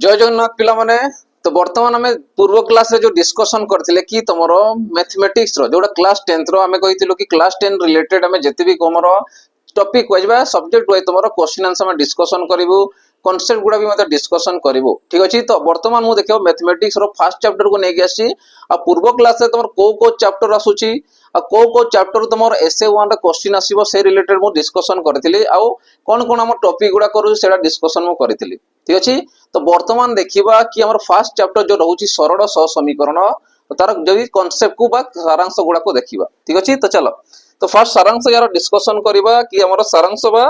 जय जगन्नाथ पिला माने। तो वर्तमान आम पूर्व क्लास रे जो डिस्कशन करथिले कि तमरो मैथमेटिक्स रो जोटा क्लास 10 रो आमे कहिथिलो कि क्लास 10 रिलेटेड आमे जति भी हमरो टॉपिक वाइज सब्जेक्ट वाइज तमरो क्वेश्चन आंसर में डिस्कशन करिवु, कांसेप्ट गुडा भी मते डिस्कशन करिवु। ठीक अछि। तो वर्तमान मु देखियो मैथमेटिक्स रो फर्स्ट चैप्टर को नेकी आसी आ पूर्व क्लास रे तमरो को चैप्टर आसुची आ को चैप्टर तमरो एसए 1 रे क्वेश्चन आसीबो से रिलेटेड मु डिस्कशन करथिली आ कोन कोन हम टॉपिक गुडा करू सेडा डिस्कशन मु करथिली। ठीक अछि। तो वर्तमान देखिबा कि हमर फर्स्ट चैप्टर जो रहउची सरल सह समीकरण तार जो कांसेप्ट को बा सारांश गुडा को देखिबा। ठीक अछि। तो चलो तो फर्स्ट सारांश यार डिस्कशन करिबा कि हमर सारांश बा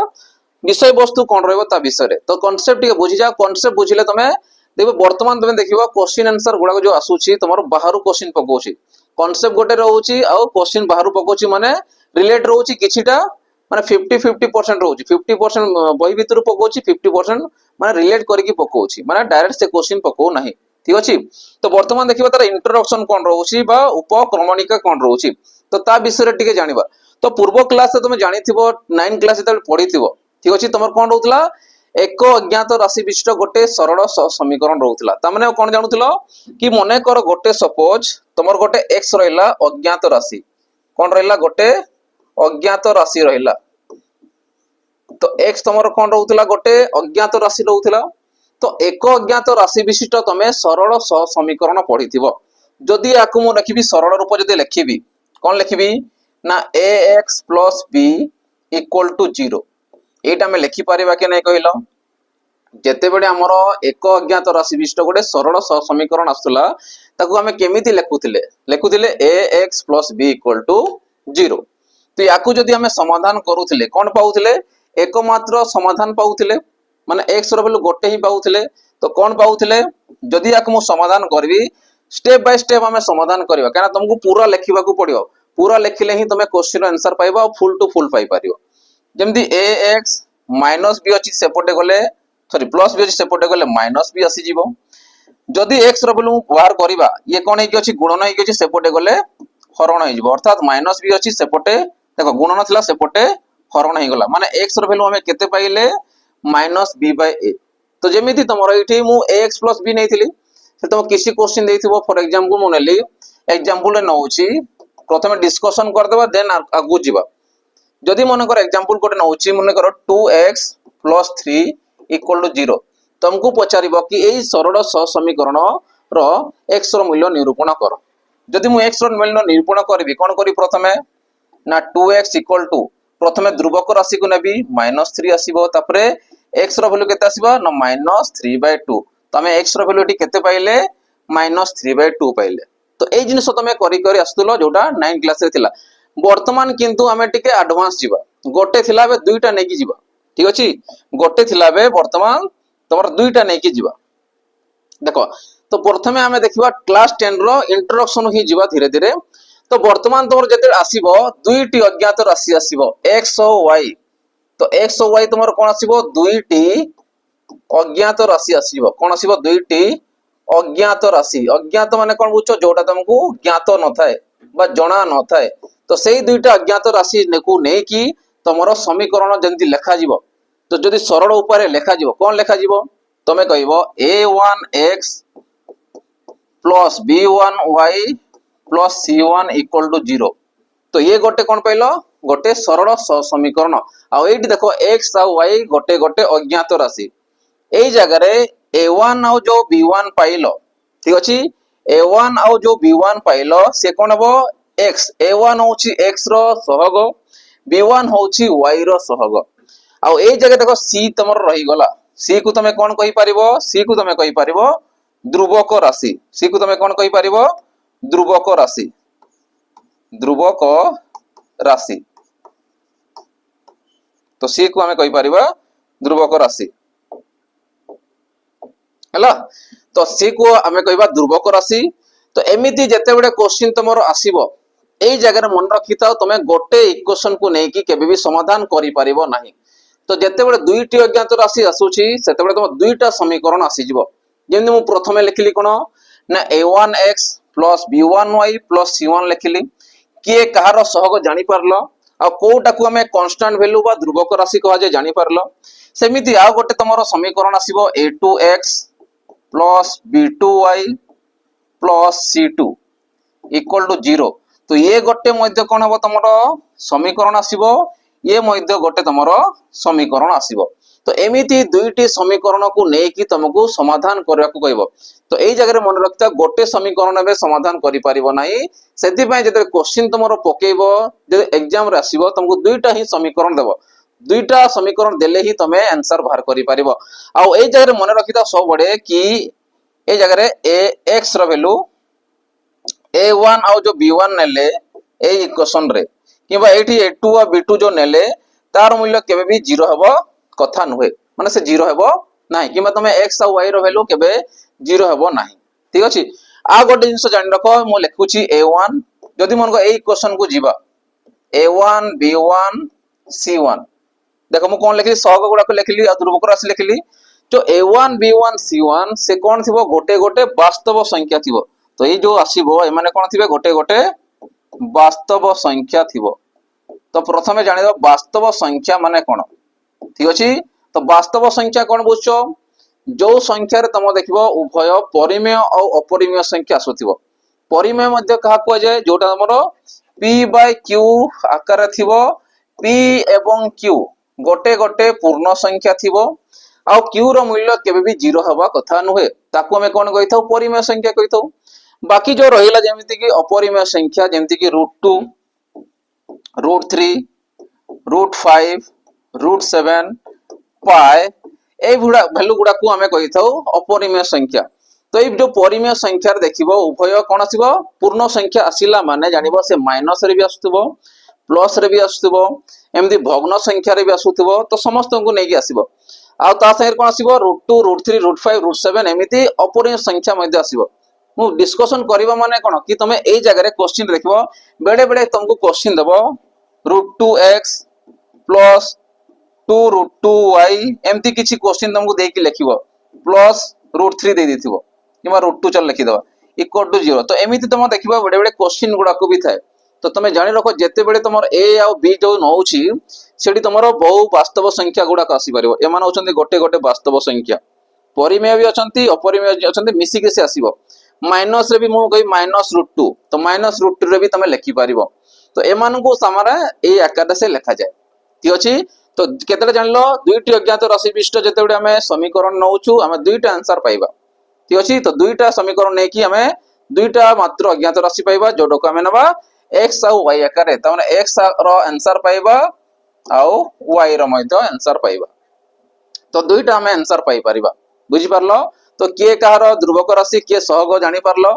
विषय वस्तु कोन रहबो ता विषय रे। तो कांसेप्ट के बुझि जा, कांसेप्ट बुझिले तमे देखो वर्तमान तमे देखिबा क्वेश्चन आंसर गुडा जो आसुची तमर बाहरु क्वेश्चन पकोची कांसेप्ट गोटे रहउची आ क्वेश्चन बाहरु पकोची माने रिलेट रहउची किछिटा माने 50-50% रहउची 50% बही भितर पकोची 50% माने रिलेट करके पकोची माने डायरेक्ट से क्वेश्चन पको नाही। ठीक अछि। तो वर्तमान देखिबा तार इंट्रोडक्शन कोन रहउची बा उपक्रमणिका कोन रहउची तो ता विषय रे टिके जानिबा। तो पूर्व क्लास से तुम जानिथिबो 9 क्लास जेतल पढिथिबो। ठीक अछि। तमर कोन रहउतला एक अज्ञात राशि विशिष्ट गोटे सरल समीकरण रहउतला। ता माने कोन जानुथलो कि मने कर गोटे सपोज तमर गोटे x रहला अज्ञात राशि कोन रहला गोटे अज्ञात राशि रहला। तो x तमर कोन रहउतला गोटे अज्ञात राशि रहउतला। तो एक अज्ञात राशि विशिष्ट तमे सरल समीकरण पढिथिबो। जदि आकु मु लिखिबी सरल रूप जदि लिखिबी कोन लिखिबी ना ax + b = 0 एटा में लिखि परिबा के नै कहिलो। जेते बेडे हमरो एक अज्ञात राशि विशिष्ट गोटे सरल समीकरण आसुला ताकू हमें केमिति लेखुथिले ax + b = 0। तो याकू जदि हमें समाधान करूथिले कोन पाउथिले एकमात्र समाधान पाउथिले माने x रो वैल्यू गोटे ही पाउथिले। तो कोन पाउथिले जदि याकू मु समाधान करबी स्टेप बाय स्टेप हमें समाधान करबा काना तुमको पूरा लिखिबा को पड़ियो। पूरा लिखिले ही तुमे क्वेश्चन आंसर पाइबा और फुल टू फुल पाइ पारियो। जेमति ax - b अछि सेपटे गले सॉरी प्लस b अछि सेपटे गले -b आसी जीवो। जदि x रो वैल्यू बाहर करबा ये कोन हे कि अछि गुणन हे कि अछि सेपटे गले हरण हे जीवो। अर्थात -b अछि सेपटे देखो गुणन थिला सेपटे हरण हे गला माने x रो वैल्यू हमें केते पाइले -b/a। तो जेमिति तमरो इठी मु ax + b नैथिली से तुम किसी क्वेश्चन देथिबो फॉर एग्जांपल मु नेली एग्जांपल रे नउची प्रथमे डिस्कशन कर देबा देन आगु जीवा। जदि मन कर एग्जांपल कोटे नउची मन कर 2x + 3 = 0 तुमको पचारिबो कि एई सरल समीकरण रो x रो मूल्य निरूपण कर। जदि मु x रो मूल्य निरूपण करबी कोन करी प्रथमे ना 2x = प्रथमे ध्रुवक राशि को नेबी -3 आसीबो तापरे x रो वैल्यू केते आसीबो ना -3/2। तमे x रो वैल्यू टी केते पाइले -3/2 पाइले। तो एई जिनिस तमे करी करी आस्तुलो जोटा 9 क्लास रे थिला। वर्तमान किंतु हमें टिके एडवांस जीवा गोटे थिला बे दुईटा नेकी जीवा। ठीक अछि। गोटे थिला बे वर्तमान तमर दुईटा नेकी जीवा। देखो तो प्रथमे हमें देखिबा क्लास 10 रो इंट्रोडक्शन ही जीवा धीरे धीरे। तो वर्तमान तमर जते आसीबो दुईटी अज्ञात राशि आसीबो x और y। तो x और y तमर कोन आसीबो दुईटी अज्ञात राशि आसीबो कोन आसीबो दुईटी अज्ञात राशि। अज्ञात माने कोन बुझो जोटा तुमको ज्ञात न थाए बा जणा न थाए। तो सेही दुईटा अज्ञात राशि नेकु नै कि तमरो समीकरण जंती लेखा जीवो। तो जदि सरल उपाय लेखा जीवो कोन लेखा जीवो तमे कहइबो a1x + b1y + c1 = 0। तो ये गोटे कोन पाइलो गोटे सरल समीकरण। आ एठी देखो x आ y गोटे गोटे अज्ञात राशि। एई जगह रे a1 आ जो b1 पाइलो ठीक अछि। a1 आ जो b1 पाइलो से कोन हबो x। a1 होची x रो सहग b1 होची y रो सहग। आ एई जगह देखो c तमर रही गला c को तमे कोन कहि परिबो c को तमे कहि परिबो ध्रुवक राशि। c को तमे कोन कहि परिबो ध्रुवक राशि। ध्रुवक राशि तो c को हमें कहि परिबा ध्रुवक राशि हला। तो c को हमें कहिबा ध्रुवक राशि। तो एमिति जते बडे क्वेश्चन तमर आसीबो एई जगह रे मन रखिताओ तमे गोटे इक्वेशन को नै कि केबे भी समाधान करि परिबो नाही। तो जते बडे दुईटी अज्ञात राशि आसुची सेते बडे तम दुईटा समीकरण आसी जिवो। जेमि मु प्रथमे लिखिली कोन ना a1x + b1y + c1 लिखिली किए कहार सहग जानि परलो आ कोटा को हमें कांस्टेंट वैल्यू बा ध्रुवक राशि कहा जे जानि परलो। सेमिति आ गोटे तमरो समीकरण आसीबो a2x plus b2y plus c2 equal to 0 तो ये गोटे मध्य कौन हम तुम समीकरण आसीबो ये मध्य गोटे तुम समीकरण आसीबो तो एमिति दुईटी समीकरण को लेकिन तुमको समाधान करने को कहब तो यही जगह मन रखता गोटे समीकरण में समाधान करि परिबो नाही सेति पय जते क्वेश्चन तुमरो पकेइबो जे एग्जाम रे आसीबो तुमको दुईटा ही समीकरण देबो दुईटा समीकरण देले ही तमे आंसर बाहर करि परिबो आ एही जगह मन रखिता सब बडे कि ए जगह ए x रो वैल्यू a1 आउ जो b1 नेले ए इक्वेशन रे किबा एठी a2 आ b2 जो नेले तार मूल्य केबे भी 0 हेबो कथा नुहे माने से 0 हेबो नाही किबा तमे x आ y रो वैल्यू केबे 0 हेबो नाही ठीक अछि आ गोटे जिंस जानि रखो मो लिखुची a1 जदि मन को ए इक्वेशन को जीवा a1 b1 c1 देखो मु कोन लिखली सहग गुडा को लिखली आ ध्रुवक राशि लिखली जो a1 b1 c1 से कोन थिबो गोटे गोटे वास्तव संख्या थिबो तो ये जो आसीबो ए माने कोन थिबे गोटे गोटे वास्तव संख्या थिबो तो प्रथमे जानिबो वास्तव संख्या माने कोन ठीक अछि तो वास्तव संख्या कोन बुझछो जो संख्या रे तम देखिबो उभय परिमेय और अपरिमेय संख्या आसुथिबो परिमेय मध्य कहा को जाय जोटा हमरो p by q आकार थिबो p एवं q गोटे गोटे पूर्ण संख्या थिबो आ q रो मूल्य केबे भी 0 हवा कथा नुहे ताको हमें कोन कहिथौ परिमेय संख्या कहिथौ बाकी जो रहिला जेमिति कि अपरिमेय संख्या जेमिति कि √2 √3 √5 √7 पाए ए गुडा वैल्यू गुडा को हमें कहिथौ अपरिमेय संख्या तो ए जो परिमेय संख्या रे देखिबो उभय कोन आसीबो पूर्ण संख्या आसीला माने जानिबो से माइनस रे भी आसुथबो प्लस रे भी आसुथबो एमदी भग्न संख्या रे भी आसुथबो तो समस्त को नेकी आसीबो आ ता संगे कोन आसीबो √2 √3 √5 √7 एमिति अपरिमेय संख्या मध्ये आसीबो मु डिस्कशन करबा माने कोन कि तमे ए जगह रे क्वेश्चन देखिबो बेडे बेडे तुमको क्वेश्चन देबो √2x प्लस 2 √2y एमती किछि क्वेश्चन तुमको देकी लिखिबो प्लस √3 दे देथिबो किमा √2 चल लिखि देबा इक्वल टू 0 तो एमिति तुम देखिबो बेडे बेडे क्वेश्चन गुडा को भी थाए तो तमे जानि रखो जेते बेडे तुमर a आ b जो नउछि सेठी तुमरो बहु वास्तव संख्या गुडा का आसी परिबो एमान होचंती गोटे गोटे वास्तव संख्या परिमेय भी अछंती अपरिमेय भी अछंती मिसी के से आसीबो माइनस रे भी मु कहि -√2 तो -√2 रे भी तमे लिखि परिबो तो एमान को सामारा ए आकार से लिखा जाय ठीक अछि तो केतले जानलो दुईटी अज्ञात राशि विशिष्ट जेतेबे हमें समीकरण नउछु हमें दुईटा आंसर पाइबा ठीक अछि तो दुईटा समीकरण नै कि हमें दुईटा मात्र अज्ञात राशि पाइबा जोडो को हमें नबा x आ y आकार त माने x रो आंसर पाइबा आ y रो मध्य आंसर पाइबा तो दुईटा हमें आंसर पाइ परिबा बुझि परलो तो के कहार ध्रुवक राशि के सहग जानि परलो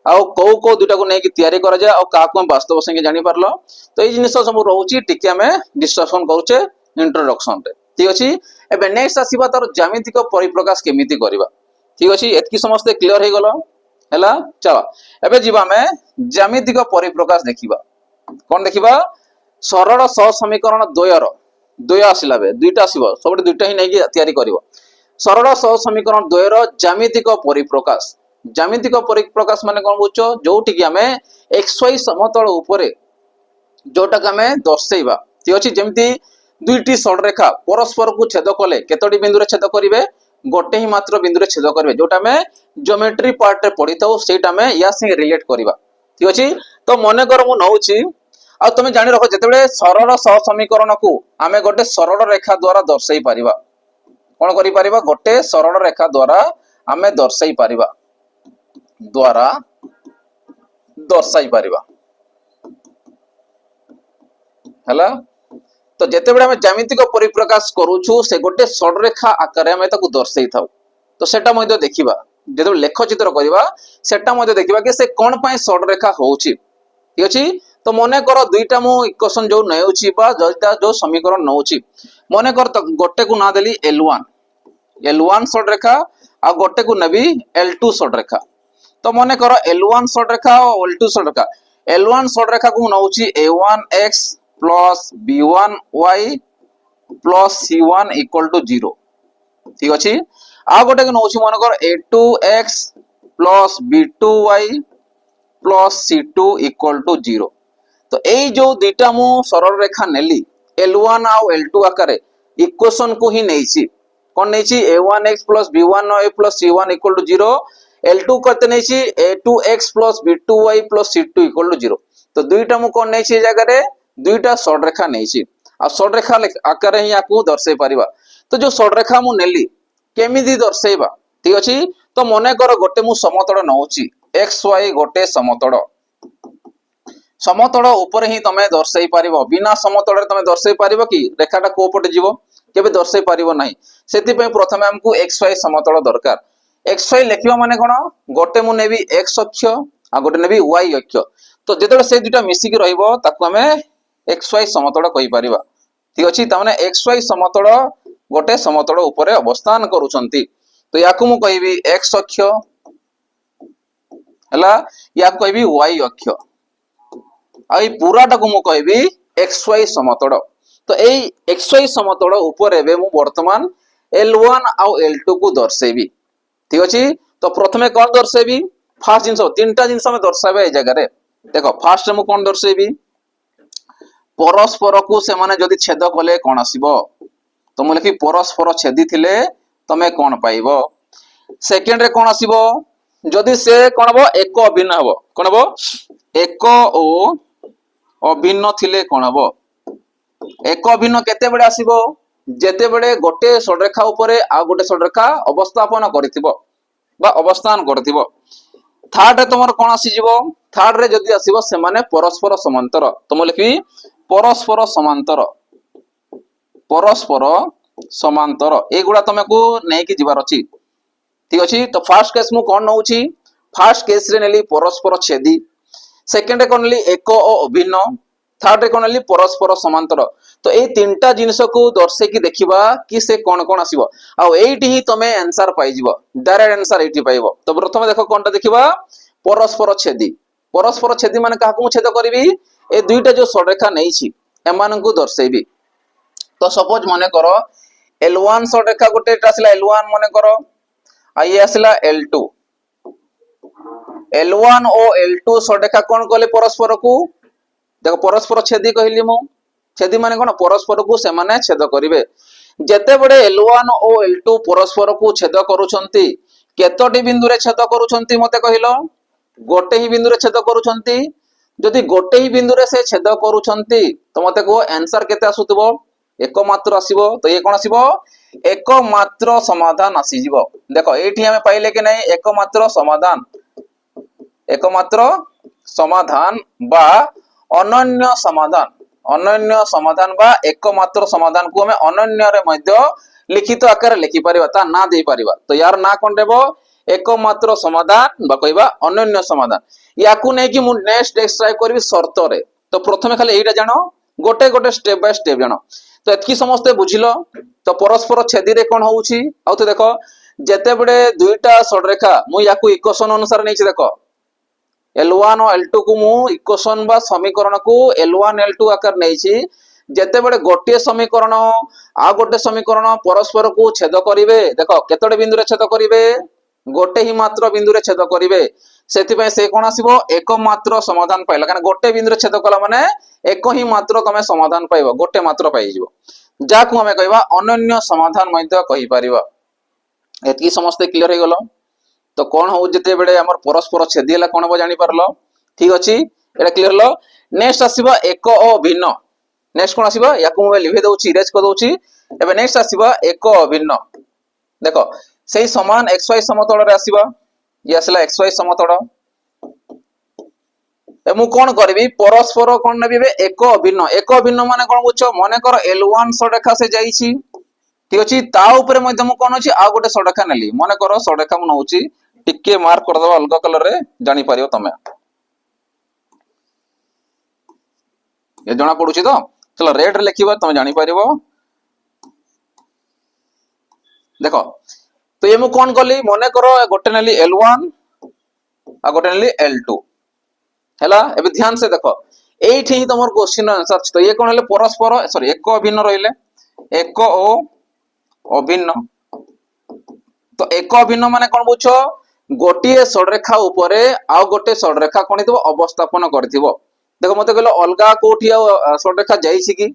आउ को को दुटा को नै कि तयारी करा जाय आ का को वास्तव संख्या जानि परलो तो ए जिनिस सब रहउची टिके हमें डिस्कशन करूचे इंट्रोडक्शन रे ठीक अछि एबे नेक्स्ट आसीबा तार ज्यामितिक परिप्रकाश केमिति करबा ठीक अछि एतकी समस्त क्लियर हे गलो हैला चलो एबे जीवा में ज्यामितिक परिप्रकाश देखिबा कोन देखिबा सरल सह समीकरण द्वय आसिला बे दुईटा आसीबो सबटे दुईटा ही नै कि तयारी करबो सरल सह समीकरण द्वयर ज्यामितिक परिप्रकाश माने कोन बुझो जोटी कि हमें xy समतल ऊपरे जोटा कि हमें दर्शैबा ठीक अछि जेमति दुईटी सरलरेखा परस्पर को छेद कले केतोटी बिंदु रे छेद करिवे गोटे ही मात्र बिंदु रे छेद करिवे जोटा में ज्योमेट्री पार्ट रे पढिताउ सेटा में या से रिलेट करबा ठीक अछि तो मने कर मु नउची आ तमे जानि रखो जेतेबे सरल सह समीकरण को हमें गोटे सरल रेखा द्वारा दर्शाई परिबा कोन करि परिबा गोटे सरल रेखा द्वारा हमें दर्शाई परिबा हला तो जेतेबेले हमें ज्यामितिक परिप्रकाश करूछु से गोटे सरल रेखा आकार हमें ताकू दर्शाई थाउ तो सेटा मध्ये देखिबा जेतो लेख चित्र करबा सेटा मध्ये देखिबा कि से कोन पय सरल रेखा होउची ठीक अछि तो मने कर दुईटा मु इक्वेशन जो नउची बा जटा जो समीकरण नउची मने कर तो गोटे को ना देली L1 सरल रेखा आ गोटे को नबी L2 सरल रेखा तो मने कर L1 सरल रेखा और L2 सरल रेखा L1 सरल रेखा को नउची a1x plus b1y plus c1 equal to 0 ठीक अछि आ गोटे को नउची मन कर a2x plus b2y plus c2 equal to 0 तो एई जो दुईटा मु सरल रेखा नेली L1 आ L2 आकारे इक्वेशन को ही नैछि कौन नहीं a1x plus b1y plus c1 equal to 0। L2 करते नहीं a2x plus b2y plus c2 equal to 0। तो दुईटा मु कौन नहीं जगह रे दुईटा शॉर्ट रेखा नहीं आ शॉर्ट रेखा आकार ही याकू दर्शाई परिबा। तो जो शॉर्ट रेखा मु नेली केमिदी दर्शाइबा ठीक अछि। तो मने कर गोटे मु समतल नउची xy गोटे समतल समतल ऊपर ही तमे दर्शाई पारिबो। बिना समतल रे तमे दर्शाई पारिबो कि रेखाटा को पटे जीवो केबे दर्शाई पारिबो नाही। सेति पे प्रथमे हमकु xy समतल दरकार। xy लेखिबा माने कोन गोटे मु नेबी x अक्ष आ गोटे नेबी y अक्ष। तो जेतले से दुटा मिसी कि रहइबो ताकू हमें xy समतल कहि पारिबा ठीक अछि। त माने xy समतल गोटे समतल ऊपर अवस्थान करूछंती। तो याकू मु कहिबी x अक्ष हला याकू कहिबी y अक्ष आ ई पूराटा को मु कहिबी xy समतल। तो एई xy समतल ऊपर एबे मु वर्तमान L1 आ L2 को दर्शेबी ठीक अछि। तो प्रथमे कोन दर्शेबी फास्ट जिंस तीनटा जिंस में दर्शाबे ए जगह रे देखो। फास्ट मु कोन दर्शेबी परस्पर को से माने जदि छेद कले कोन आसीबो तो मु लिखि परस्पर छेदी थिले तमे कोन पाइबो। सेकंड रे कोन आसीबो जदि से कोन हबो एक अभिन्न हबो कोन हबो एक ओ अभिन्न थिले कोन हबो। एक अभिन्न केते बेडे आसीबो जेते बेडे गोटे सडरेखा ऊपर आ गोटे सडरेखा अवस्थापन करथिबो बा अवस्थान करथिबो। थर्ड रे तमर कोन आसी जिवो थर्ड रे जदि आसीबो से माने परस्पर समांतर। तो मु लिखि परस्पर समांतर परस्पर समांतर एगुडा तमको नै कि जिवार अछि ठीक अछि। तो फर्स्ट केस मु कोन नउछि फर्स्ट केस रे नेली परस्पर छेदी। सेकंड रे कोन नेली एक ओ अभिन्न। थर्ड रे कोन नेली परस्पर समांतर। तो ए तीनटा जिंस को दर्शे कि देखिबा कि से कोन कोन आसीबो आ एइटी ही तमे आंसर पाइ जिवो डायरेक्ट आंसर एइटी पाइबो। तो प्रथमे देखो कोनटा देखिबा परस्पर छेदी। परस्पर छेदी माने काकू मु छेद करबी ए दुईटा जो सडरेखा नै छि एमान को दर्शेबी। तो सपोज माने करो L1 सडरेखा गोटे आसला L1 माने करो आ ये आसला L2। L1 ओ L2 सडरेखा कोन कले परस्पर को देखो परस्पर छेदी कहली मु छेदी माने कोन परस्पर को से माने छेद करिवे। जेते बडे L1 ओ L2 परस्पर को छेद करूछंती केतोटी बिंदु रे छेद करूछंती मते कहिलो गोटे ही बिंदु रे छेद करूछंती। जदि गोटे ही बिंदु रे से छेद करूछंती तो मते को आंसर केते आसुतबो एक मात्र आसीबो। तो ये कोन आसीबो एक मात्र समाधान आसी जिवो। देखो एठी हमें पाइले कि नै एक मात्र समाधान एक मात्र समाधान बा अनन्य समाधान बा एक मात्र समाधान को हमें अनन्य रे मध्य लिखित आकार लिखि परिबा ता ना दे परिबा। तो यार ना कोन देबो एक मात्र समाधान बा कहबा अनन्य समाधान। याकू नै कि मु नेक्स्ट एक्सट्राक्ट करबी शर्त रे। तो प्रथमे खाली एइटा जानो गोटे गोटे स्टेप बाय स्टेप जानो। तो एतकी समस्त बुझिलो। तो परस्पर छेदी रे कोन होउची आ तो देखो जेते बडे दुईटा सडरेखा मु याकू इक्वेशन अनुसार नै छि देखो L1 और L2 को मु इक्वेशन बा समीकरण को L1 L2 आकार नै छि। जेते बडे गोटे समीकरण आ गोटे समीकरण परस्पर को छेद करिवे देखो केतोडे बिंदु रे छेद करिवे गोटे ही मात्र बिंदु रे छेद करिवे। सेति पय से कोन आसीबो एक मात्र समाधान पाइला कारण गोटे बिंदु रे छेद कला माने एक ही मात्र तमे समाधान पाइबो गोटे मात्र पाइ जिवो जाकू हमें कहबा अनन्य समाधान मध्य कहि परिबा। एतकी समस्त क्लियर हे गलो। तो कोन हो जते बेडे हमर परस्पर छेदी हला कोन बो जानि परलो ठीक अछि एटा क्लियर लो। नेक्स्ट आसीबा एक अभिन्न। नेक्स्ट कोन आसीबा याकू मोबाइल लिखे दउची इरेज कर दउची। एबे नेक्स्ट आसीबा एक अभिन्न। देखो सेही समान xy समतल रे आसीबा ये आसला xy समतल। ए मु कोन करबी परस्पर कोन नेबी बे एक अभिन्न माने कोन बुझो माने कर L1 सडरेखा से जाईची ठीक अछि ता ऊपर मध्य मु कोन अछि आ गोटे सडरेखा नेली माने कर सडरेखा मु नउची टिके मार्क कर दबा अलग कलर रे जानि पारियो तमे ये जणा पडुची तो चलो रेड रे लिखिबा तमे जानि पारिबो। देखो तो ये मु कोन कली माने करो गोटे नेली L1 आ गोटे नेली L2 हैला। एबे ध्यान से देखो एठी ही तमर क्वेश्चन आंसर छ। तो ये कोन हले परस्पर सॉरी एक अभिन्न रहिले एक ओ अभिन्न। तो एक अभिन्न माने कोन बुझो गोटिए सडरेखा ऊपरे आ गोटे सडरेखा कोन हितबो अवस्थापन करथिबो। देखो मते कहलो अलगा कोठी आ सडरेखा जाईछि कि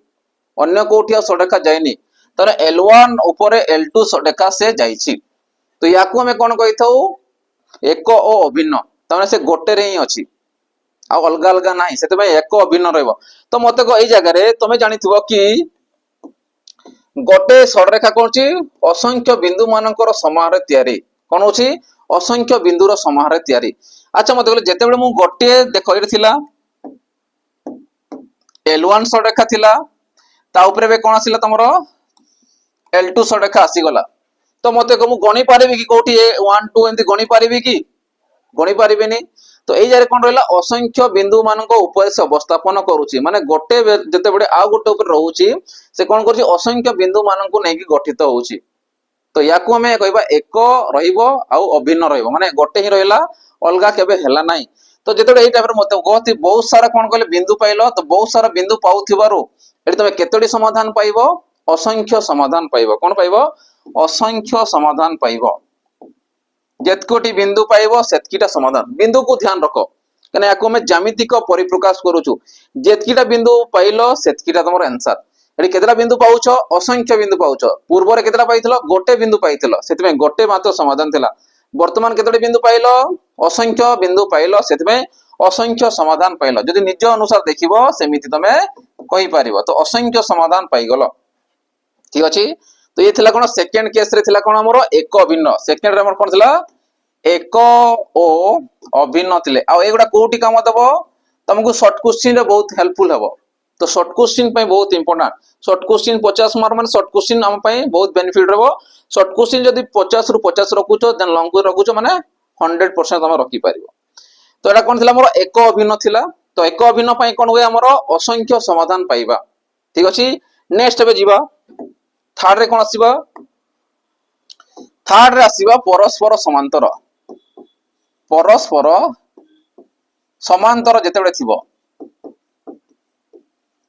अन्य कोठी आ सडरेखा जाईनी ତାର L1 ଉପରେ L2 ସଡେକା ସେ ଯାଇଛି। ତ ୟାକୁ ଆମେ କଣ କହିଥାଉ ଏକ ଓ ଅଭିନ୍ନ, ତାମାନେ ସେ ଗୋଟେ ରେ ହିଁ ଅଛି ଆଉ ଅଲଗା ଅଲଗା ନାହିଁ, ସେଥିପାଇଁ ଏକ ଅଭିନ୍ନ ରହିବ। ତ ମତେ ଏଇ ଜାଗାରେ ତମେ ଜାଣିଥିବ କି ଗୋଟେ ସଡରେଖା କଣ ଅଛି ଅସଂଖ୍ୟ ବିନ୍ଦୁ ମାନଙ୍କର ସମାହାର ତିଆରି, କଣ ଅଛି ଅସଂଖ୍ୟ ବିନ୍ଦୁର ସମାହାର ତିଆରି। ଆଚ୍ଛା ମତେ କହିଲେ ଯେତେବେଳେ ମୁଁ ଗୋଟିଏ ଦେଖ ଏଠି ଥିଲା L1 ସଡରେଖା ଥିଲା, ତା ଉପରେ ଏବେ କଣ ଆସିଲା ତମର L2 ସଡରେଖା ଆସିଗଲା। ତ ମତେ ମୁଁ ଗଣି ପାରିବି କି କୋଉଠି 1 2 ଏମିତି ଗଣି ପାରିବି କି? ଗଣି ପାରିବିନି। ତ ଏଇ ଜାଗାରେ କଣ ରହିଲା ଅସଂଖ୍ୟ ବିନ୍ଦୁ ମାନଙ୍କ ଉପରେ ସେ ଅବସ୍ଥାପନ କରୁଛି, ମାନେ ଗୋଟେ ଯେତେବେଳେ ଆଉ ଗୋଟେ ଉପରେ ରହୁଛି ସେ କଣ କରୁଛି ଅସଂଖ୍ୟ ବିନ୍ଦୁ ମାନଙ୍କୁ ନେଇକି ଗଠିତ ହଉଛି। ତ ୟାକୁ ଆମେ କହିବା ଏକ ରହିବ ଆଉ ଅଭିନ୍ନ ରହିବ, ମାନେ ଗୋଟେ ହିଁ ରହିଲା ଅଲଗା କେବେ ହେଲା ନାହିଁ। ତ ଯେତେବେଳେ ଏଇ ଟାଇପର ମତେ କହନ୍ତି ବହୁତ ସାରା କଣ କହିଲେ ବିନ୍ଦୁ ପାଇଲ, ତ ବହୁତ ସାରା ବିନ୍ଦୁ ପାଉଥିବାରୁ ଏଠି ତମେ କେତୋଟି ସମାଧାନ ପାଇବ ଅସଂଖ୍ୟ ସମାଧାନ ପାଇବ। କଣ ପାଇବ ଅସଂଖ୍ୟ ସମାଧାନ ପାଇବ। ଯେତकोटी बिंदु पाइब सेतकीटा समाधान। बिंदु को ध्यान रखो कने याको में ज्यामितिक परिप्रकाश करूछु, जेतकीटा बिंदु पाइलो सेतकीटा तमर आंसर। एडी केतरा बिंदु पाउछ असंख्य बिंदु पाउछ, पूर्व रे केतरा पाइथिलो गोटे बिंदु पाइथिलो, सेतमे गोटे मात्र समाधान थिला। वर्तमान केतोटी बिंदु पाइलो असंख्य बिंदु पाइलो, सेतमे असंख्य समाधान पाइलो। जदि निज अनुसार देखिबो सेमिति तमे कहि पारिबो। तो असंख्य समाधान पाइगलो, ठीक अछि। तो ये थिला कोन सेकंड केस रे थिला कोन हमरो एक अभिन्न, सेकंड रे हमर कोन थिला एक ओ अभिन्न थिले। आ एगुडा कोउटी काम दबो तुमको शॉर्ट क्वेश्चन रे बहुत हेल्पफुल हबो। तो शॉर्ट क्वेश्चन पे बहुत इंपोर्टेंट, शॉर्ट क्वेश्चन 50 मार्क माने शॉर्ट क्वेश्चन हम पे बहुत बेनिफिट रहबो। शॉर्ट क्वेश्चन जदि 50 रु 50 रखुचो देन लॉन्ग क्वेश्चन रखुचो माने 100% हम रखि पारिबो। तो एटा कोन थिला हमरो एक अभिन्न थिला। तो एक अभिन्न पे कोन होय हमरो असंख्य समाधान पाइबा, ठीक अछि। नेक्स्ट बे जीवा थर्ड रे कोन आसीबा, थर्ड रे आसीबा परस्पर समांतर। परस्पर समांतर जेतेबे थिबो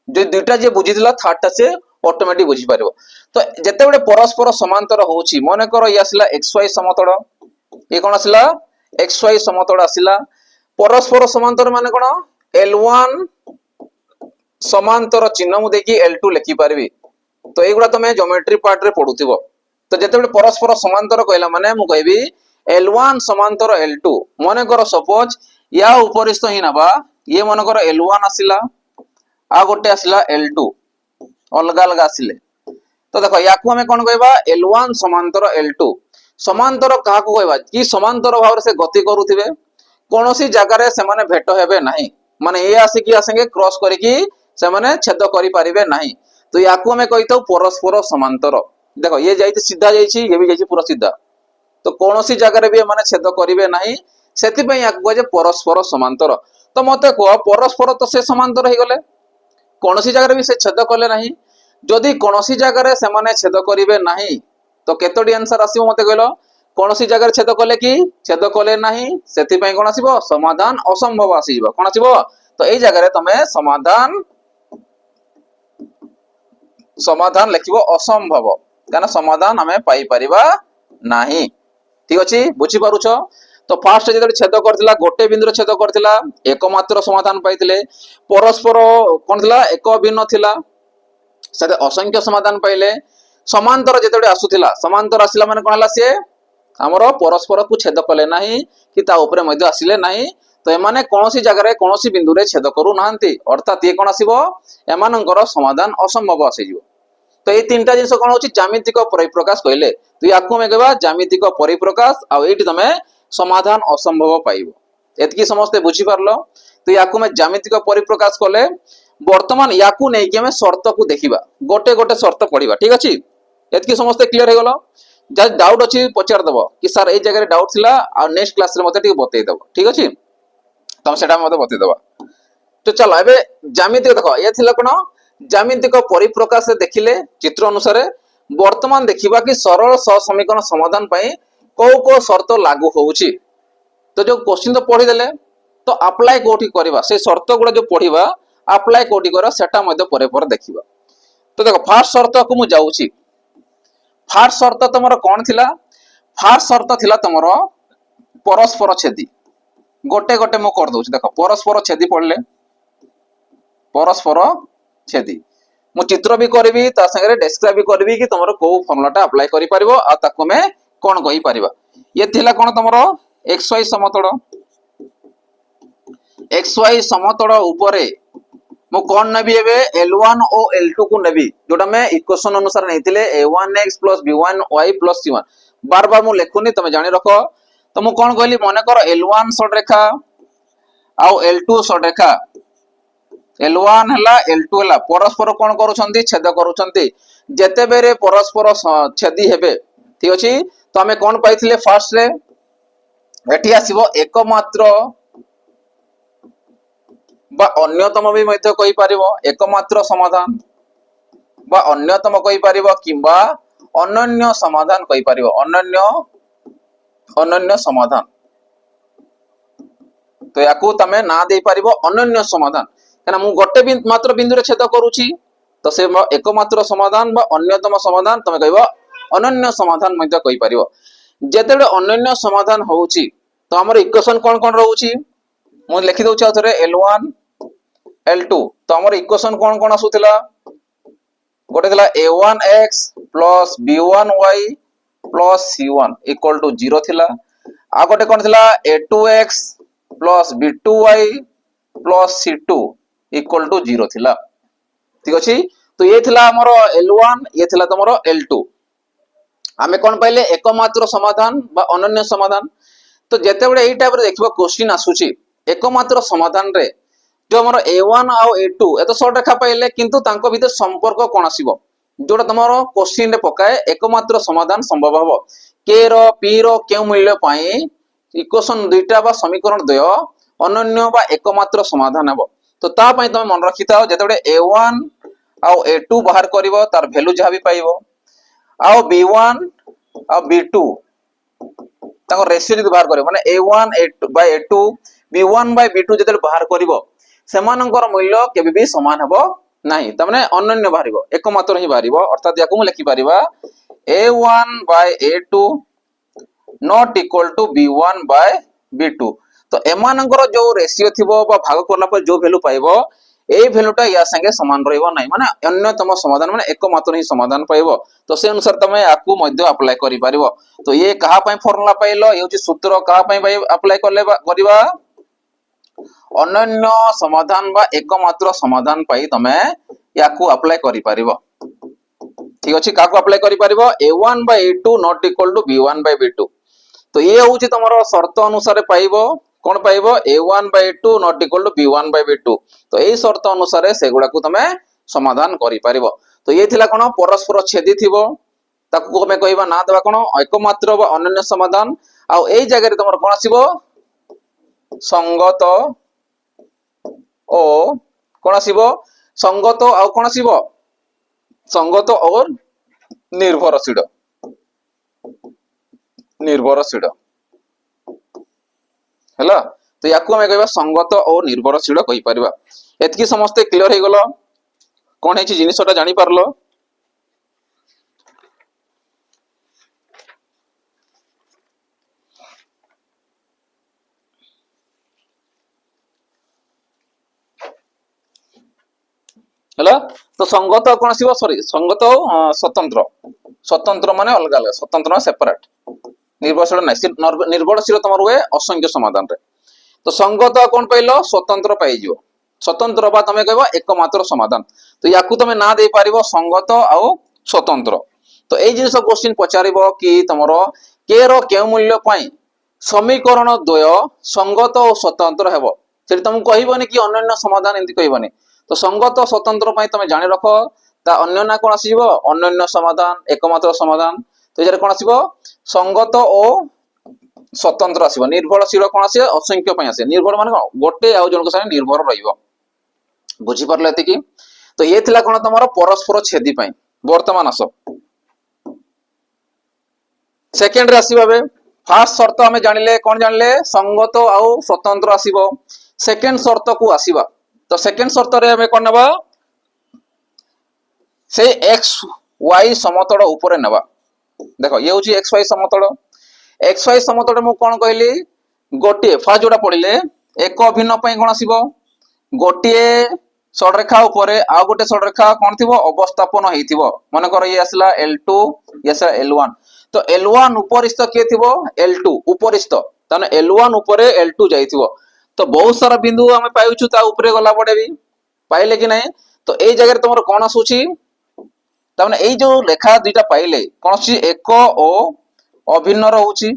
जे दुईटा जे बुझिदिला थर्ड टा से ऑटोमेटिक बुझि पारिबो। तो जेतेबे परस्पर समांतर होउची माने करो ये आसीला xy समतल, ये कोन आसीला xy समतल आसीला। परस्पर समांतर माने कोन L1 समांतर चिन्ह मु देखि L2 लिखि पारबी। तो एगुडा तमे ज्योमेट्री पार्ट रे पढुथिबो। तो जेतेबे परस्पर समांतर कहला माने मु कहबी L1 समांतर L2, माने करो सपोज या उपरिस्थ ही नबा, ये माने करो L1 आसीला आ गोटे आसीला L2 अलगा अलगा आसीले। तो देखो याकू हमें कोन कहबा L1 समांतर L2। समांतर काहा को कहबा कि समांतर भाव से गति करूथिबे, कोनोसी जगह रे से माने भेट हेबे नाही, माने ए आसी कि आसेंगे क्रॉस करिकि से माने छेद करि पारिबे नाही। तो याकू हमें कहितो परस्पर समांतर। देखो ये जाईति सीधा जाईछि, ये भी जाईछि पूरा सीधा, तो कोनोसी जगह रे भी माने छेद करिवे नाही, सेति पई याकू कहे परस्पर समांतर। तो मते को परस्पर तो से समांतर हे गले, कोनोसी जगह रे भी से छेद कले नाही। जदि कोनोसी जगह रे से माने छेद करिवे नाही तो केतोडी आंसर आसीबो मते कहलो, कोनोसी जगह रे छेद कले कि छेद कले नाही, सेति पई कोन आसीबो समाधान असंभव आसीबो। कोन आसीबो तो एई जगह रे तमे समाधान लिखिबो असंभव, काना समाधान हमें पाई परिबा नाही, ठीक अछि। बुझी पारुछ। तो फास्ट जे छेद करथिला गोटे बिंदु रे छेद करथिला एकमात्र समाधान पाइथिले। परस्पर कोन थिला एक भिन्न थिला, सेते असंख्य समाधान पाइले। समांतर जेतेबे आसुथिला, समांतर आसिला माने कोन हला से हमरो परस्पर को छेद कले नाही कि ता ऊपर मध्ये आसिले नाही। तो एमाने कोनोसी जगह रे कोनोसी बिंदु रे छेद करू नाहंती, अर्थात ये कोन आसीबो एमानंकर समाधान असंभव आसीजिवो। तो ये तीनटा जिंस कोन होची ज्यामितिक परिप्रकाश कहले। तो याकू में कहबा ज्यामितिक परिप्रकाश, आ एठी तमे समाधान असंभव पाइबो। एतकी समस्त बुझी पारलो। तो याकू में ज्यामितिक परिप्रकाश कले। वर्तमान याकू नै कि हम शर्त को देखिबा, गोटे गोटे शर्त पढिबा, ठीक अछि। एतकी समस्त क्लियर हे गलो। जा डाउट अछि पचार दबो कि सर ए जगह रे डाउट थिला आ नेक्स्ट क्लास रे मते टिके बतै दबो, ठीक अछि। तम सेटा मते बतै दबा। तो चलो एबे ज्यामितिक देखो ये थिला कोन ज्यामितिक परिप्रकाश से देखिले चित्र अनुसार। वर्तमान देखिबा कि सरल समीकरण समाधान पई को शर्त लागू होउची। तो जो क्वेश्चन तो पढी देले तो अप्लाई कोठी करबा, से शर्त गुडा जो पढिबा अप्लाई कोठी करा सेटा मध्ये परे परे देखिबा। तो देखो फर्स्ट शर्त को मु जाउची। फर्स्ट शर्त तमरो कोन थिला, फर्स्ट शर्त थिला तमरो परस्पर छेदी। गोटे गोटे मु कर दउची। देखो परस्पर छेदी पड़ले, परस्पर छेदी मु चित्र भी करबी ता संगे डिस्क्राइब भी करबी कि तुमरो को फॉर्मूलाटा अप्लाई करि परिबो आ ताको में कोन कहि परिबा। ये थिला कोन तुमरो xy समतल xy समतल ऊपरे मु कोन नेबी एबे L1 और L2 को नेबी जोटा मैं इक्वेशन अनुसार नैतिले a1x + b1y + c1 बार बार मु लेखुनी तमे जानि रखो। तो मु कोन कहली मने कर L1 सड रेखा आ L2 सड रेखा L1 हला L2 हला परस्पर कोन करूछंती छेद करूछंती जेते बेरे परस्पर छेदी हेबे ठीक अछि। तो हमें कोन पाइथिले फर्स्ट रे एठी आसीबो एकमात्र बा अन्यतम भी मध्य कहि परिबो एकमात्र समाधान बा अन्यतम कहि परिबो किबा अनन्य समाधान कहि परिबो अनन्य समाधान। तो याकू तमे ना दे परिबो अनन्य समाधान कना मु गोटे मात्र बिंदु रे छेद करूची तो से एकमात्र समाधान बा अन्यतम समाधान तमे कहबो अनन्य समाधान मध्य कहि परिबो। जेतेबे अनन्य समाधान होउची तो हमर इक्वेशन कोन कोन रहउची मु लिखि दउची आथरे L1 L2 तो हमर इक्वेशन कोन कोन आसुथिला गोटे थिला a1x + b1y + c1 = 0 थिला आ गोटे कोन थिला a2x + b2y + c2 = 0 थिला ठीक अछि। तो ये थिला हमर L1 ये थिला तमरो L2 आमे कोन पाइले एकमात्र समाधान बा अनन्य समाधान। तो जेते बडे एई टाइप रे देखबो क्वेश्चन आसुची एकमात्र समाधान रे जो हमर a1 आ a2 ए तो शॉर्ट रेखा पाइले किंतु तांको भीतर संपर्क कोन आसीबो जोटा तमरो क्वेश्चन रे पकाए एकमात्र समाधान संभव हबो k रो p रो के मूल्य पाई इक्वेशन दुईटा बा समीकरण द्वय अनन्य बा एकमात्र समाधान हबो। तो ता पई तमे मन रखिताओ जेते बडे a1 आ a2 बाहर करिवो तार वैल्यू जहा भी पाइबो आ b1 आ b2 ताको रेशियो जदि बाहर करिवो माने a1 a2 b1 b2 जते बाहर करिवो सेमानंकर मूल्य केबे भी समान हबो नाही तमने अनन्य बाहरिबो एकमात्र ही बाहरिबो अर्थात याकू हम लिखि परिबा a1 a2 not equal to b1 b2। तो एमानंकर जो रेशियो थिबो बा भाग करला पर जो वैल्यू पाइबो ए वैल्यूटा या संगे समान रहइबो नाही माने अन्यतम समाधान माने एकमात्र ही समाधान पाइबो। तो से अनुसार तमे याकू मध्य अप्लाई करि परिबो। तो ये कहा पय फार्मूला पाइलो ये होची सूत्र कहा पय अप्लाई करले करिबा अनन्य समाधान बा एकमात्र समाधान पाई तमे याकू अप्लाई करि परिबो ठीक अछि। काकू अप्लाई करि परिबो a1 a2 not equal to b1 b2। तो ये होची तमरो शर्त अनुसार पाइबो कोन पाइबो a1 a2 not equal to b1 b2। तो एई शर्त अनुसार सेगुडा को तमे समाधान करि परिबो। तो ये थिला कोन परस्पर छेदी थिबो ताकू हमें कहबा ना देबा कोन एकमात्र बा अनन्य समाधान आ एई जगह रे तमरो कोन आसीबो संगत ओ कोन आसीबो संगत आ कोन आसीबो संगत और निर्भरशील हैला। तो याकू हमें कहबा संगत और निर्भरशील कहि परिबा। एतकी समस्त क्लियर हे गलो कोन हेची जिनिसटा जानि पारलो हैला। तो संगत कोन आसीबो सॉरी संगत स्वतंत्र स्वतंत्र माने अलग अलग स्वतंत्र सेपरेट निर्भरशील नहीं निर्भरशील तमर हुए असंख्य समाधान रे। तो संगत कोन पाइलो स्वतंत्र पाइ जिवो स्वतंत्र बा तमे कहबो एकमात्र समाधान। तो याकू तमे ना दे पारिबो संगत आ स्वतंत्र। तो एई जिनिस क्वेश्चन पचारिबो कि तमरो के रो के मूल्य पाई समीकरण द्वय संगत और स्वतंत्र हेबो सेठी तुम कहबोनी कि अनन्य समाधान एंती कहबोनी। तो संगत स्वतंत्र पाई तमे जानि रखो ता अन्य ना कोन आसीबो अनन्य समाधान एकमात्र समाधान। तो जरे कोन आसीबो संगत और स्वतंत्र आसीबो निर्भरशील कोन आसे असंख्य पाई आसे निर्भर माने कोन गोटे आ जणको साथे निर्भर रहिबो बुझी परले एते कि। तो ये थिला कोन तमरो परस्पर छेदी पाई वर्तमान आसो सेकंड रे आसीबो बे फर्स्ट शर्त हमें जानिले कोन जानिले संगत आ स्वतंत्र आसीबो। सेकंड शर्त को आसीबा तो सेकंड शर्त रे हमें कोन नबा से एक्स वाई समतल ऊपर नेबा। देखो ये होची एक्स वाई समतल मु कोन कहली गोटे फर्स्ट जोटा पडिले एक अभिन्न पई कोन आसीबो गोटे सड़रेखा उपरे आउ गोटे सड़रेखा कौन थी अवस्थापन होइथिबो मन कर ये आसला L2 ये आसला L1 तो L1 उपरिस्थ किए थिबो L2 उपरिस्थ ताने L1 उपरे L2 जाइथिबो तो बहुत सारा बिंदु हमें पाइछु ता ऊपरे गला पड़े भी पाइले कि नहीं तो एई जगह तुमर कोन आसुची ताने एई जो लेखा दुईटा पाइले कोन सी एक ओ अभिन्न रहउची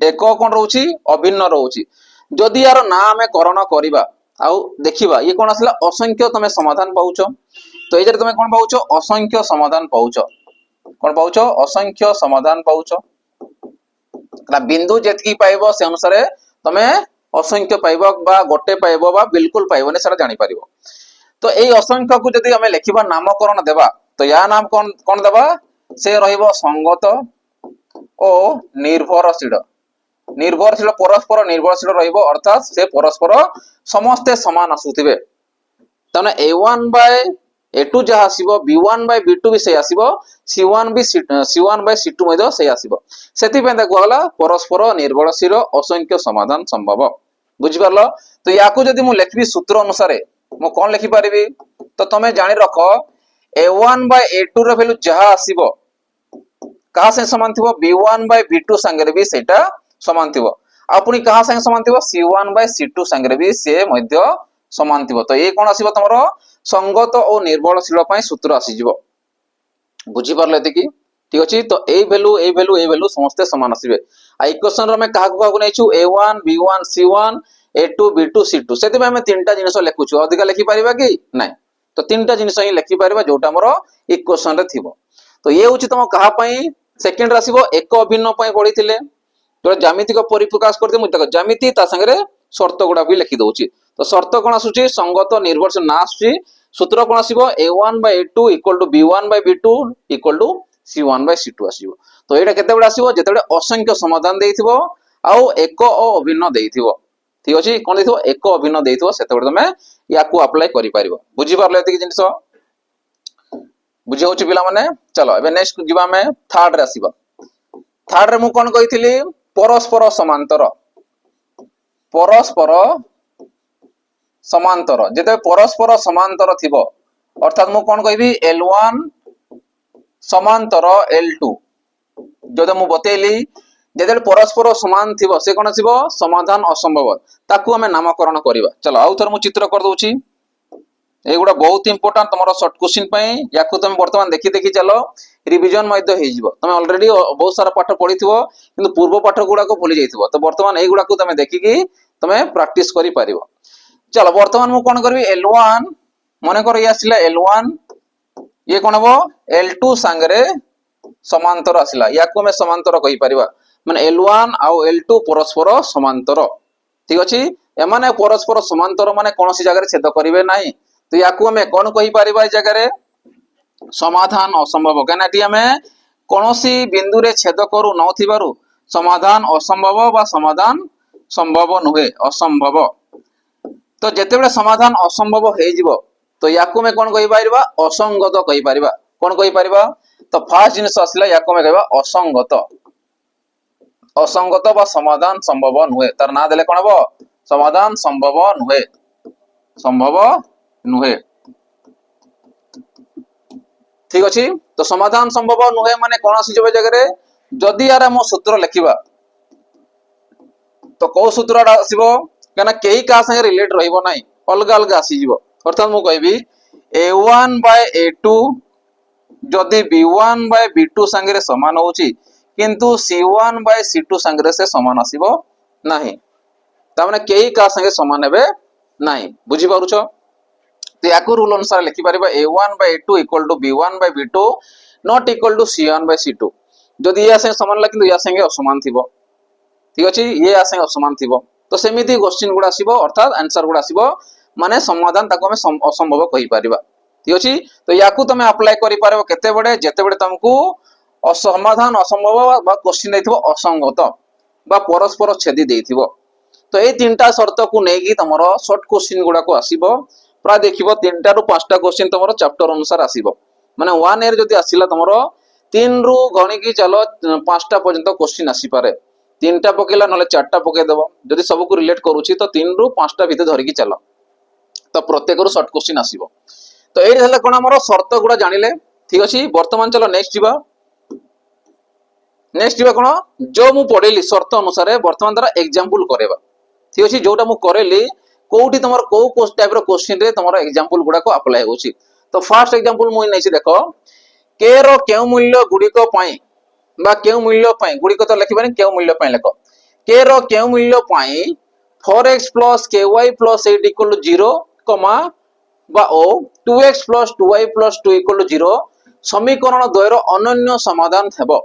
एक कोन रहउची अभिन्न रहउची जदि यार ना हमें करण करिबा आउ देखिबा ये कोन आसला असंख्य तमे समाधान पाउछो तो ए जरे तमे कोन पाउछो असंख्य समाधान पाउछो कोन पाउछो असंख्य समाधान पाउछो ता बिंदु जेतकी पाइबो से अनुसार तमे असंख्य पाइबो बा गोटे पाइबो बा बिल्कुल पाइबोने सारा जानि परिबो तो एई असंख्य को जदि हमें लेखिबा नामकरण देबा तो या नाम कोन कोन देबा से रहिबो संगत ओ निर्भरशील निर्भरशील परस्पर निर्भरशील रहिबो अर्थात से परस्पर समस्ते समान आसुथिबे तने A1 बाय A2 जहा आसीबो B1 बाय B2 भी से आसीबो C1 भी C1 बाय C2 मध्ये से आसीबो सेति पे देखो हला परस्पर निर्भरशील असंख्य समाधान संभव बुझि परलो तो याकू जदि मु लिखबी सूत्र अनुसार मु कोन लिखि परिबी तो तमे जानि रखो A1 by A2 row value जहा आसीबो कहा से समान थिबो B1 बाय B2 संगे भी सेटा समान थिबो आ पुनी कहा संगे समान थिबो C1 बाय C2 संगे भी से मध्य समान थिबो तो ए कोन आसीबो तमरो संगत और निर्भरशील पई सूत्र आसी जिवो बुझी परले एति की ठीक अछि तो ए वैल्यू समस्त समान आसीबे आ इक्वेशन रो में काहा को नैछु A1 B1 C1 A2 B2 C2 सेति में हम तीनटा जिनिस लेखुछु अधिक लिखि परिबा कि नै तो तीनटा जिनिस ही लिखि परिबा जोटा हमरो इक्वेशन रे थिबो तो ये होछि तम कहा पई सेकंड रासिबो एक अभिन्न पई पढिथिले तो ज्यामिति को परिप्रकाश करते मुझे देखो ज्यामिति ता संगे शर्त गुडा भी लिखि दउछि तो शर्त कोन आसुछि संगत निर्भरशील ना आसुछि सूत्र कोन आसीबो A1 by A2 equal to B1 by B2 equal to C1 by C2 आसीबो तो एटा केते बडा आसीबो जेतेबे असंख्य समाधान देइथिबो आउ एक अभिन्न देइथिबो ठीक अछि कोन देइथिबो एक अभिन्न देइथिबो सेतेबे तमे याकू अप्लाई करि परिबो बुझि परले एति जिंस बुझि होछि पिला माने चलो एबे नेक्स्ट जिबा में थर्ड रे आसीबो थर्ड रे मु कोन कहिथिली परस्पर समांतर जेते परस्पर समांतर थिबो अर्थात मु कोन कहबी L1 समांतर L2 जदे मु बतेली जेते परस्पर समान थिबो से कोन थिबो समाधान असंभव ताकू हमें नामकरण करिबा चलो आउ थर मु चित्र कर दोछि एगुडा बहुत इंपोर्टेंट तमरो शॉर्ट क्वेश्चन पई याकू तुम वर्तमान देखि देखि चलो रिवीजन मध्ये हे जिवो तुम ऑलरेडी बहुत सारा पाठ पढिथिबो किंतु पूर्व पाठ गुडा को भूली जाइथिबो तो वर्तमान ए गुडा को तुम देखि कि तुम प्रैक्टिस करि परिबो चलो वर्तमान मु कोन करबी L1 माने कर ये आसिला L1 ये कोन हबो L2 संगरे समांतर आसिला याकू हमें समांतर कहि परिबा माने L1 आउ L2 परस्पर समांतर ठीक अछि एमाने परस्पर समांतर माने कोनोसी जगह रे छेद करिवे नाही तो याकू हमें कौन कहि परिबा ए जगह रे समाधान असंभव कनाटी हमें कोनोसी बिंदु रे छेद करू नथिबारु समाधान असंभव बा समाधान संभव नहुए असंभव तो जेतेबे समाधान असंभव हे जिवो तो याकू में कौन कहि परिबा असंगत कहि परिबा कौन कहि परिबा तो फर्स्ट जिनिस आसला याकू में कहबा असंगत असंगत बा समाधान संभव नहुए तार ना देले कोन हबो समाधान संभव नहुए संभव नुहे ठीक अछि तो समाधान संभव नुहे माने कोनोसी जगह रे जदि यार हम सूत्र लिखिबा तो को सूत्र आसीबो कना केही का संगे रिलेट रहइबो नाही अलग अलग आसी जिवो अर्थात मु कहबी A1 बाय A2 जदि B1 बाय B2 संगे समान होउची किंतु C1 बाय C2 संगे से समान आसीबो नाही ता माने केही का संगे समान हेबे नाही बुझि पारुछो तो याकू रूल अनुसार लिखि परिबा A1 by A2 equal to B1 by B2 not equal to C1 by C2 जदि या संगे समान ला किंतु या संगे असमान थिबो ठीक अछि ये या संगे असमान थिबो तो सेमिति क्वेश्चन गुडा आसीबो अर्थात आंसर गुडा आसीबो माने समाधान ताको हम असंभव कहि परिबा ठीक अछि तो याकू तमे अप्लाई करि पारबो केते बडे जेते बडे तुमको असमाधान असंभव बा क्वेश्चन दैथिबो असंगत बा परस्पर छेदी दैथिबो तो ए तीनटा शर्त को नेगी तमरो शॉर्ट क्वेश्चन गुडा को आसीबो प्राय देखिबो 3टा रु 5टा क्वेश्चन तमरो चैप्टर अनुसार आसीबो माने 1 एर जदि आसीला तमरो 3 रु गणी की चलो 5टा पर्यंत क्वेश्चन आसी पारे 3टा पकेला नले 4टा पके देबो जदि सब को रिलेट करूची तो 3 रु 5टा भीतर धरि की चलो तो प्रत्येक शॉर्ट क्वेश्चन आसीबो। तो एई हेले कोन हमर शर्त गुडा जानिले ठीक अछि। वर्तमान चलो नेक्स्ट जीवा। नेक्स्ट जीवा कोन जो मु पढेली शर्त अनुसार वर्तमान द्वारा एग्जांपल करेबा ठीक अछि। जोटा मु करेली कोउठी तमर को टाइप रो क्वेश्चन रे तमर एग्जांपल गुडा को अप्लाई होछि। तो फर्स्ट एग्जांपल मु नैछि देखो के रो केउ मूल्य गुडी को पई बा केउ मूल्य पई गुडी को तो लिखिबानी केउ मूल्य पई लेखो के रो केउ मूल्य पई 4x plus ky plus 8 equal to 0 कमा बा ओ 2x plus 2y plus 2 equal to 0 समीकरण द्वयर अनन्य समाधान हेबो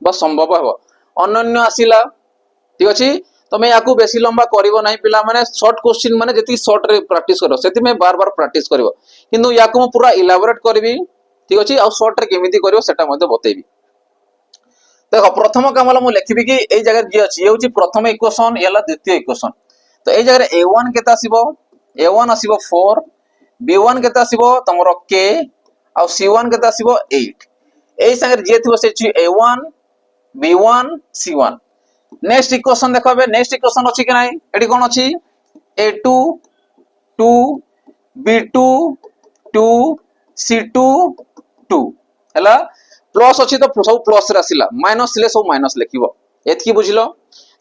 बा संभव हेबो। अनन्य आसिला ठीक अछि। तमे याकू बेसी लंबा करिवो नाही पिला माने शॉर्ट क्वेश्चन माने जति शॉर्ट रे प्रैक्टिस करो सेति में बार बार प्रैक्टिस करिवो किंतु याकू म पूरा इलाबोरेट करबी ठीक अछि। आ शॉर्ट रे केमिति करिवो सेटा मध्ये बतेबी। देखो प्रथम कामला मु लिखिबी कि एई जगह जे अछि ये होछि प्रथम इक्वेशन याला द्वितीय इक्वेशन। तो एई जगह a1 केता आसीबो a1 आसीबो 4 b1 केता आसीबो तमरो k आ c1 केता आसीबो 8 एई संगे जे थिबो से छि a1 b1 c1। Next equation देखो बे नेक्स्ट इक्वेशन अछि कि नाही एडी कोन अछि a2 2 b2 2 c2 2 हला प्लस अछि तो सब प्लस रे आसिला माइनस ले सब माइनस लिखिबो एतकी बुझिलो।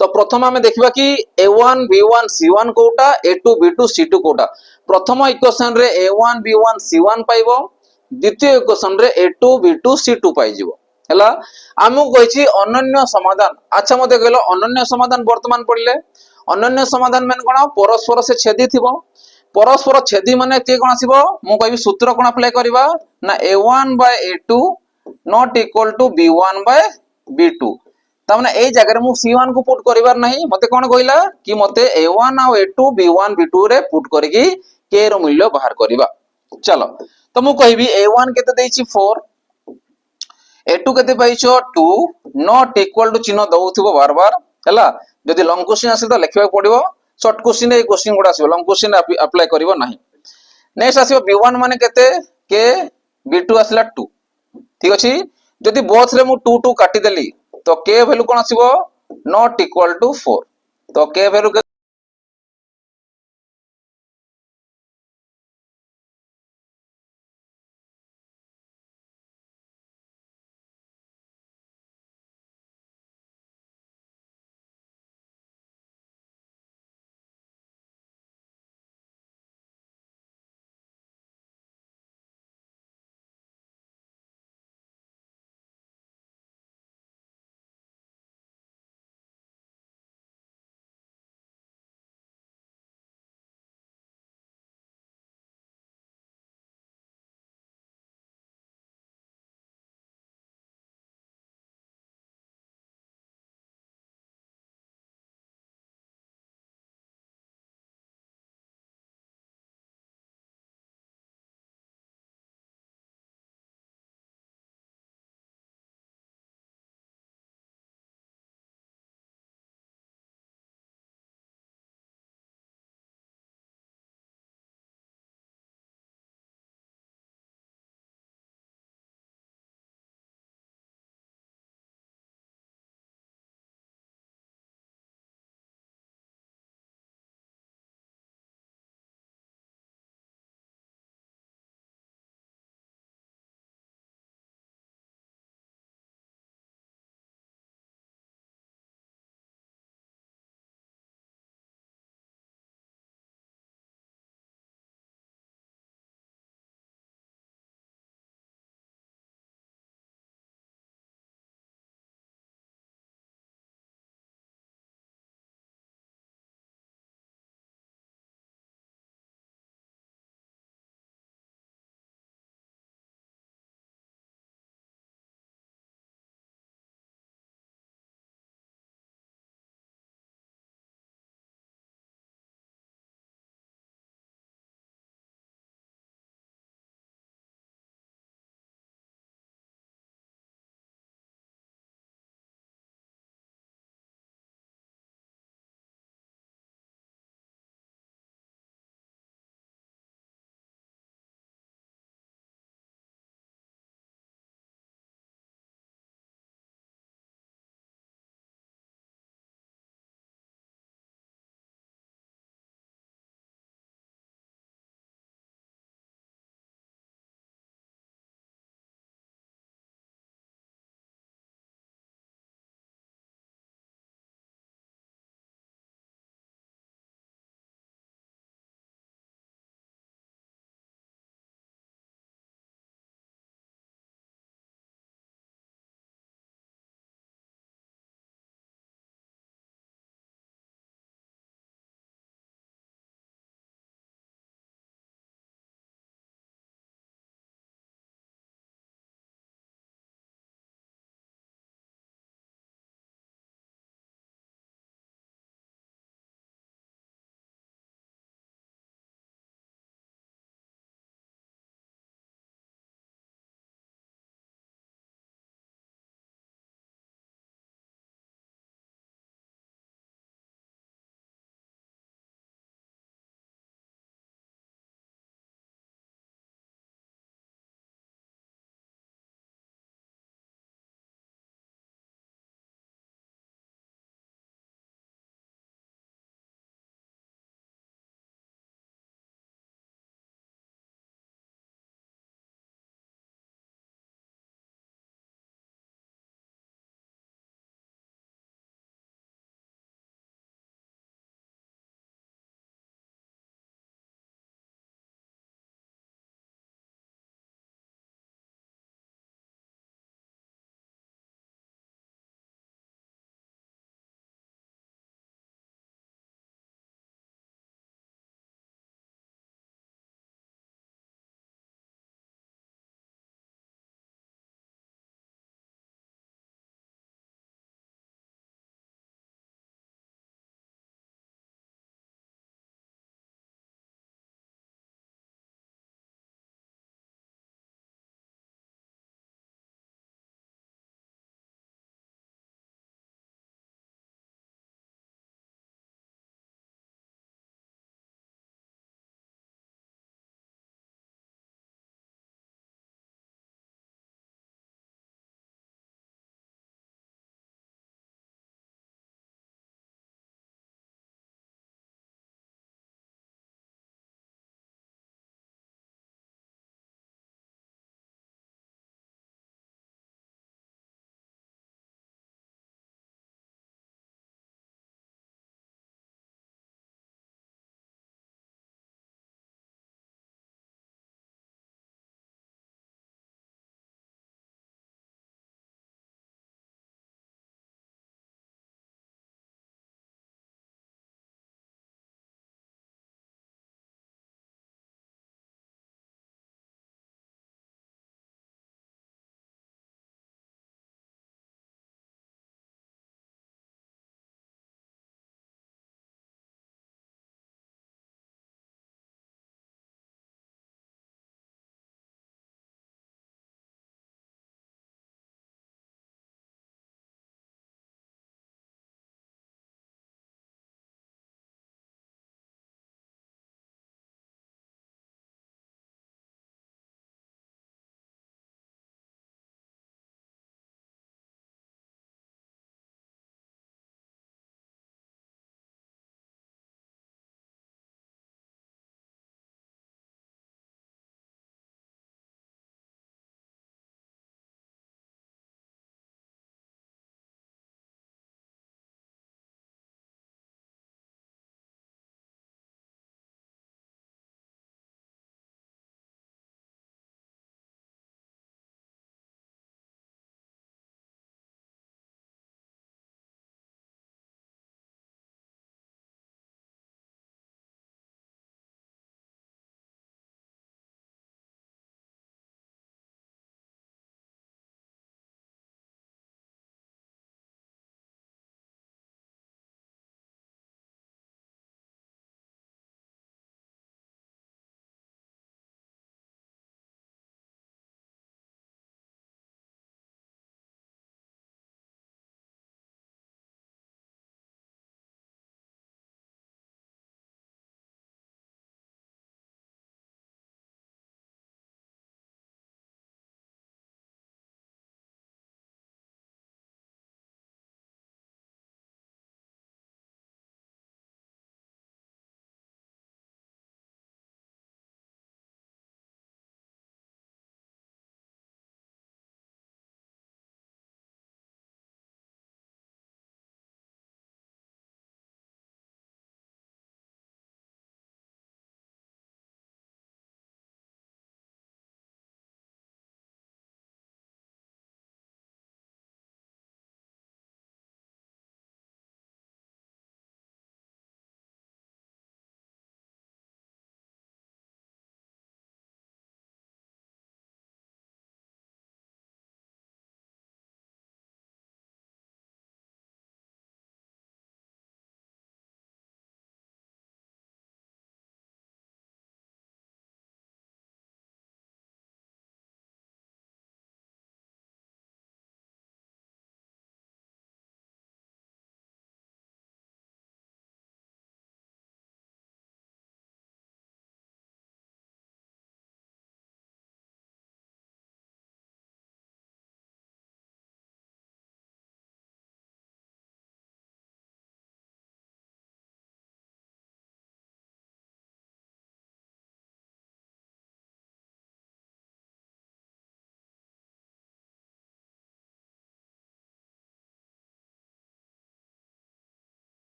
तो प्रथम हमें देखिबा कि a1 b1 c1 Kota a2 b2 c2 Kota. प्रथम इक्वेशन रे a1 b1 c1 पाइबो द्वितीय इक्वेशन रे a2 b2 c2 पाइ जिवो हला। आमु कहिछि अनन्य समाधान। अच्छा मते कहलो अनन्य समाधान वर्तमान पड़िले अनन्य समाधान माने कोन परस्पर से छेदी थिबो परस्पर छेदी माने के कोन आसीबो मु कहबी सूत्र कोन अप्लाई करबा ना a1 by a2 not equal to b1 by b2। तामने एई जगह रे मु c1 को पुट करिवार नाही मते कोन कहिला कि मते a1 आ a2 b1 b2 रे पुट करिकि k रो मूल्य बाहर करिबा। चलो तो मु कहबी a1 केते देइछि 4 a2 केते पाइछो 2 नॉट इक्वल टू चिन्ह दउथिबो बार बार हला। जदि लॉन्ग क्वेश्चन आसे तो लिखिबा पड़िबो शॉर्ट क्वेश्चन ए क्वेश्चन गुडा आसीबो लॉन्ग क्वेश्चन अप्लाई करिवो नाही। नेक्स्ट आसीबो b1 माने केते k b2 आसला 2 ठीक अछि। जदि बोथ रे मु 2 2 काटि देली तो k वैल्यू कोन आसीबो नॉट इक्वल टू 4 तो k वैल्यू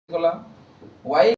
गला y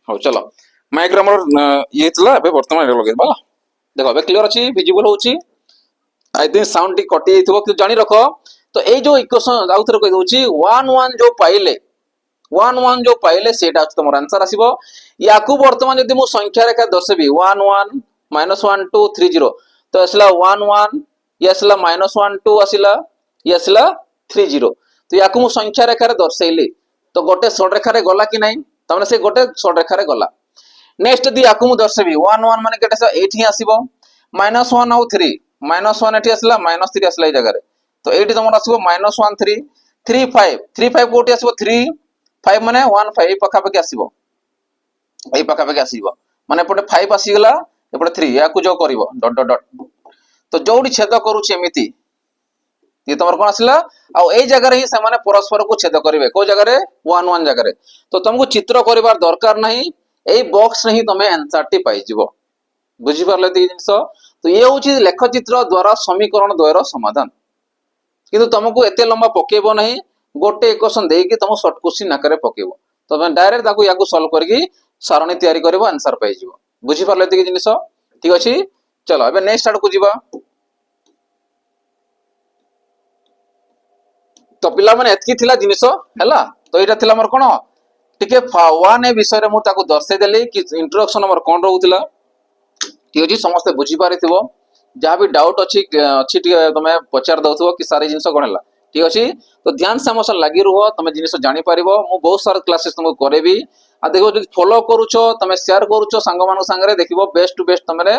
हो चलो माइक हमर ये थला एबे वर्तमान रे लगे बाला देखो एबे क्लियर अछि विजिबल होउची आई थिंक साउंड टी कटि जाइथिबो कि जानि रखो तो एई जो इक्वेशन आउ थरे कहि दउची 1 1 जो पाइले 1 1 जो पाइले सेटा तुमर आंसर आसीबो याकू वर्तमान यदि मु संख्या रेखा दर्शेबी 1 1 -1 2 3 0 तो असला 1 1 ये असला -1 2 आसिला ये असला 3 0 तो याकू मु संख्या रेखा रे दर्शैली तो गोटे सड रेखा रे गला कि नाही तमने से गोटे सड रेखा रे गला नेक्स्ट यदि याकू मु दर्शेबी 1 1 माने केटे 8 ही आसीबो -1 और 3 -1 एठी आसला -3 आसला ए जगह रे तो एठी तमर आसीबो -1 3 3 5 3 5 कोठी आसीबो 3 5 माने 1 5 पका पके आसीबो ए पका पके आसीबो माने पटे 5 आसी गला एपटे 3 याकू जो करबो डॉट डॉट डॉट तो जोडी छेद करूची एमिति ये तमर कोन आसला आ ए जगह रे ही से माने परस्पर को छेद करिवे को जगह रे 1 1 जगह रे तो तुमको चित्र करिवार दरकार नाही ए बॉक्स नहीं तमे आंसर टी पाई जिवो बुझी परले दी जिंस तो ये होची लेखचित्र द्वारा समीकरण द्वयर समाधान किंतु तुमको एते लंबा पकेबो नहीं गोटे इक्वेशन देकी तुम शॉर्ट क्वेश्चन आकारे पकेबो तो मैं डायरेक्ट ताको याकू सॉल्व करके सारणी तैयारी करबो आंसर पाई जिवो बुझी परले दी जिंस ठीक अछि चलो एबे नेक्स्ट आड़ को जिबा तो पिला माने एतकी थिला जिनिस हैला तो एटा थिला हमर कोन टिके 1 ए विषय रे मु ताको दर्शे देली कि इंट्रोडक्शन हमर कोन रहउतिला ठीक अछि समस्त बुझी पारिथिबो जहाँ भी डाउट अच्छी अच्छी तुम पचार दउथबो कि सारी जिनिस कोन हला ठीक अछि तो ध्यान से हमर लागि रुहो तुम जिनिस जानि पारिबो मु बहुत सारा क्लासेस तुमको करेबी आ देखो जदि फॉलो करूछो तुम शेयर करूछो संग मान संगरे देखिबो बेस्ट टू बेस्ट तुमरे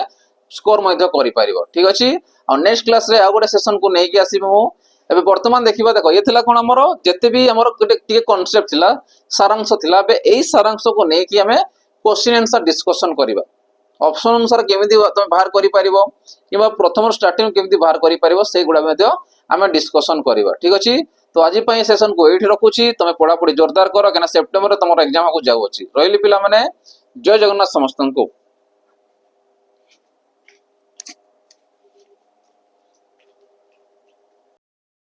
स्कोर मध्य करि पारिबो ठीक अछि और नेक्स्ट क्लास रे आ गोटे सेशन को नै कि आसीबो मु एबे वर्तमान देखिबा देखो ये थिला कोन हमरो जते भी हमरो टिके कांसेप्ट थिला सारांश थिला बे एई सारांश को नै कि हमें क्वेश्चन आंसर डिस्कशन करिबा ऑप्शन अनुसार केमिति तुम बाहर करि पारिबो किबा प्रथम स्टार्टिंग केमिति बाहर करि पारिबो से गुडा मध्य हमें डिस्कशन करिबा ठीक अछि तो आज पई सेशन को एठी रखुची तमे पढा पढी जोरदार करो केना सेप्टेम्बर रे तमरो एग्जाम को जाउ अछि रहिली पिला माने जय जगन्नाथ समस्तन को।